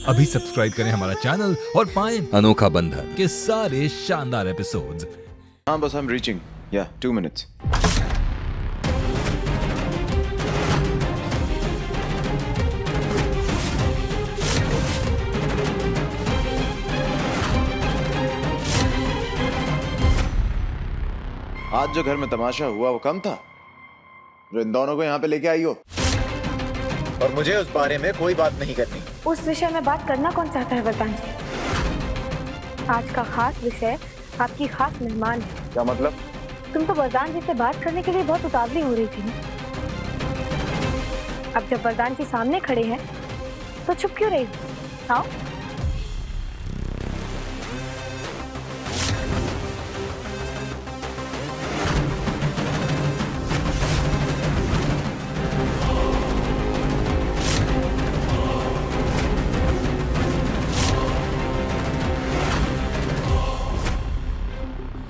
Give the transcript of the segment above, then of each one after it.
अभी सब्सक्राइब करें हमारा चैनल और पाएं अनोखा बंधन के सारे शानदार एपिसोड्स। हाँ बस I'm reaching. Yeah, 2 minutes. आज जो घर में तमाशा हुआ वो कम था। इन दोनों को यहाँ पे लेके आई हो और मुझे उस बारे में कोई बात नहीं करनी। उस विषय में बात करना कौन चाहता है वरदान जी? आज का खास विषय आपकी खास मेहमान है। क्या मतलब? तुम तो वरदान जी से बात करने के लिए बहुत उतावली हो रही थी ना। अब जब वरदान जी सामने खड़े हैं तो चुप क्यों रही? आओ।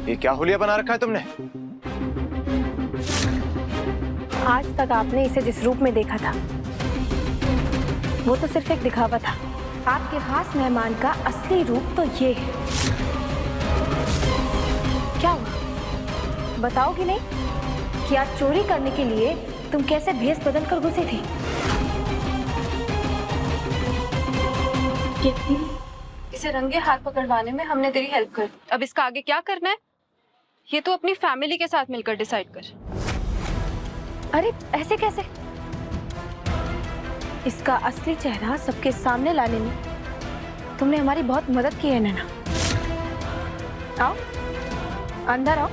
ये क्या हुलिया बना रखा है तुमने? आज तक आपने इसे जिस रूप में देखा था वो तो सिर्फ एक दिखावा था। आपके खास मेहमान का असली रूप तो ये है। क्या हुआ? बताओगी नहीं कि आज चोरी करने के लिए तुम कैसे भेष बदल कर घुसी थी? इसे रंगे हाथ पकड़वाने में हमने तेरी हेल्प कर। अब इसका आगे क्या करना है ये तो अपनी फैमिली के साथ मिलकर डिसाइड कर। अरे ऐसे कैसे? इसका असली चेहरा सबके सामने लाने में तुमने हमारी बहुत मदद की है नैना। आओ अंदर आओ।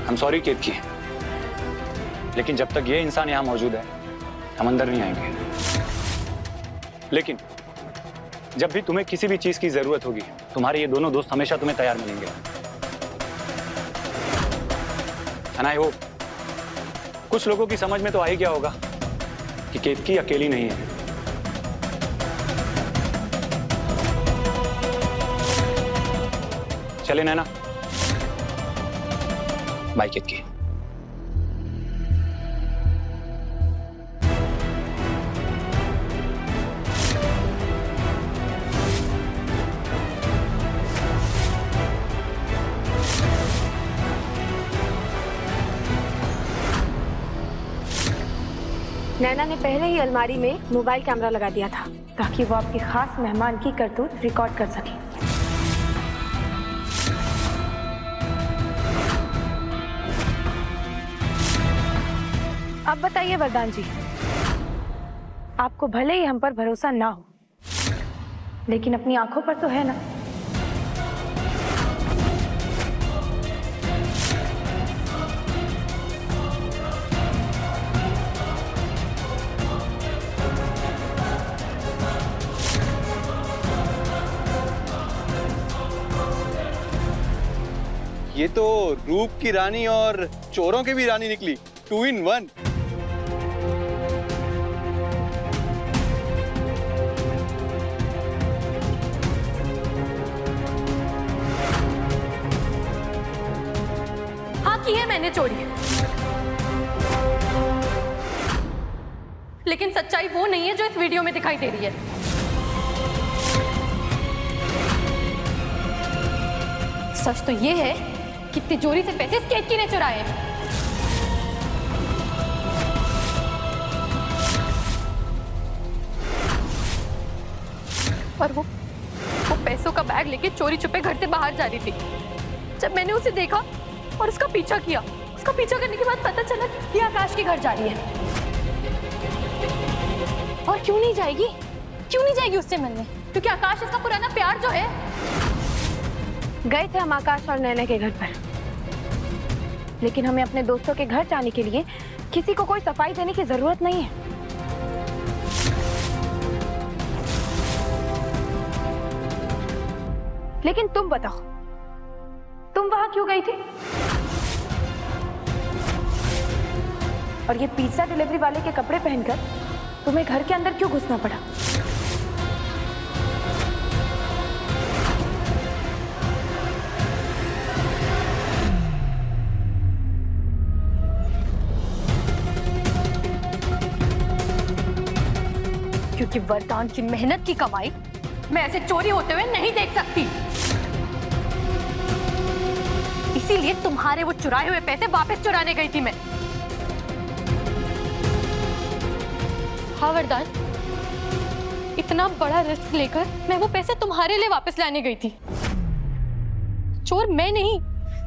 हम सॉरी केतकी, लेकिन जब तक ये इंसान यहाँ मौजूद है हम अंदर नहीं आएंगे। लेकिन जब भी तुम्हें किसी भी चीज की जरूरत होगी तुम्हारे ये दोनों दोस्त हमेशा तुम्हें तैयार मिलेंगे। एंड आई होप कुछ लोगों की समझ में तो आ ही गया होगा कि केतकी अकेली नहीं है। चले नैना। बाय केतकी। नैना ने पहले ही अलमारी में मोबाइल कैमरा लगा दिया था ताकि वो आपके खास मेहमान की करतूत रिकॉर्ड कर सके। अब बताइए वरदान जी, आपको भले ही हम पर भरोसा ना हो लेकिन अपनी आंखों पर तो है ना? ये तो रूप की रानी और चोरों की भी रानी निकली। 2 in 1। हाँ की है मैंने चोरी, लेकिन सच्चाई वो नहीं है जो इस वीडियो में दिखाई दे रही है। सच तो ये है कि तिजोरी से पैसे केतकी ने चुराए हैं। और वो पैसों का बैग लेके चोरी छुपे घर से बाहर जा रही थी। जब मैंने उसे देखा और उसका पीछा किया, उसका पीछा करने के बाद पता चला कि आकाश के घर जा रही है। और क्यों नहीं जाएगी? क्यों नहीं जाएगी उससे मिलने? क्योंकि आकाश इसका पुराना प्यार जो है। गए थे हम आकाश और नैना के घर पर, लेकिन हमें अपने दोस्तों के घर जाने के लिए किसी को कोई सफाई देने की जरूरत नहीं है। लेकिन तुम बताओ, तुम वहां क्यों गई थी? और ये पिज्जा डिलीवरी वाले के कपड़े पहनकर तुम्हें घर के अंदर क्यों घुसना पड़ा? क्योंकि वरदान की मेहनत की कमाई मैं ऐसे चोरी होते हुए नहीं देख सकती। इसीलिए तुम्हारे वो चुराए हुए पैसे वापस चुराने गई थी मैं। हाँ वरदान, इतना बड़ा रिस्क लेकर मैं वो पैसे तुम्हारे लिए वापस लाने गई थी। चोर मैं नहीं,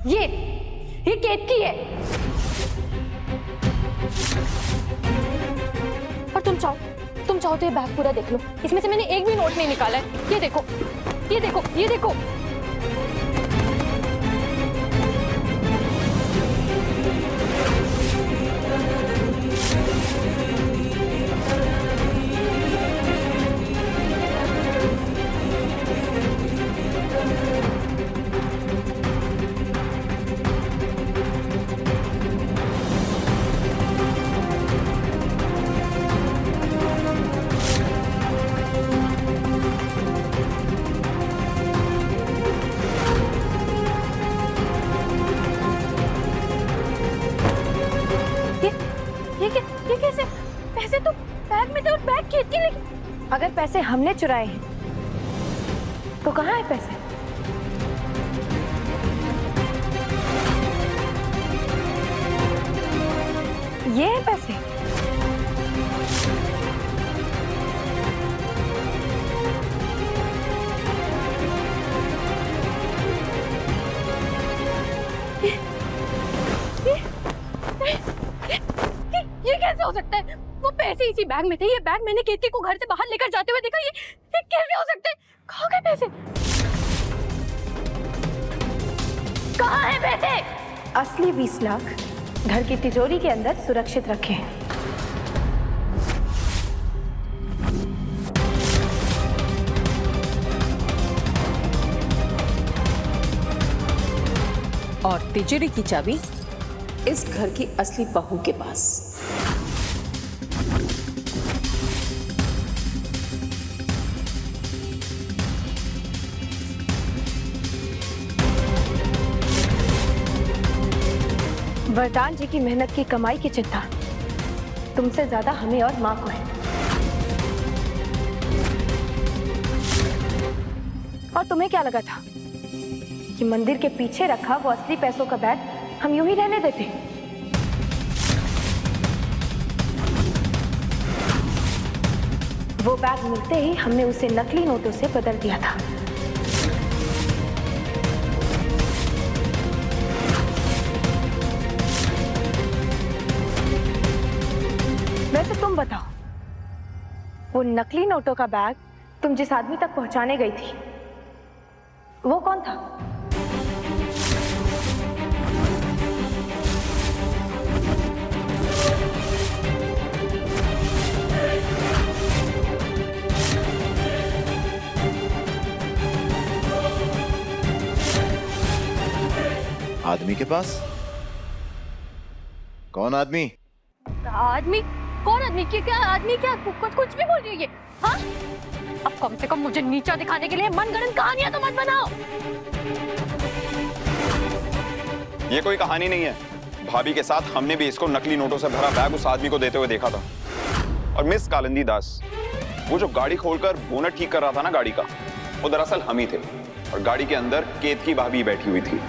ये केतकी है। और तुम चाहो तो ये बैग पूरा देख लो, इसमें से मैंने एक भी नोट नहीं निकाला है। ये देखो, ये देखो, ये देखो। ये कैसे? पैसे तो बैग में थे और बैग केतकी लेके। अगर पैसे हमने चुराए हैं तो कहाँ है पैसे? ये है पैसे। ये कैसे हो सकता है? वो पैसे इसी बैग में थे। ये बैग मैंने केतकी को घर से बाहर लेकर जाते हुए देखा। ये कैसे हो सकता है? कहाँ गए पैसे? कहाँ है पैसे? असली 20 लाख घर की तिजोरी के अंदर सुरक्षित रखे हैं। और तिजोरी की चाबी इस घर की असली बहू के पास। वरदान जी की मेहनत की कमाई की चिंता तुमसे ज्यादा हमें और माँ को है। और तुम्हें क्या लगा था कि मंदिर के पीछे रखा वो असली पैसों का बैग हम यूं ही रहने देते? वो बैग मिलते ही हमने उसे नकली नोटों से बदल दिया था। वैसे तुम बताओ, वो नकली नोटों का बैग तुम जिस आदमी तक पहुंचाने गई थी वो कौन था? आदमी के पास? कौन आदमी? आदमी? कौन आदमी? क्या आदमी? क्या कुछ भी बोल रही है ये? हाँ? अब कम से कम मुझे नीचा दिखाने के लिए मनगढ़ंत कहानियां तो मत बनाओ। ये कोई कहानी नहीं है। भाभी के साथ हमने भी इसको नकली नोटों से भरा बैग उस आदमी को देते हुए देखा था। और मिस कालिंदी दास, वो जो गाड़ी खोलकर बोनट ठीक कर रहा था ना गाड़ी का, वो दरअसल हम ही थे। और गाड़ी के अंदर केतकी भाभी बैठी हुई थी।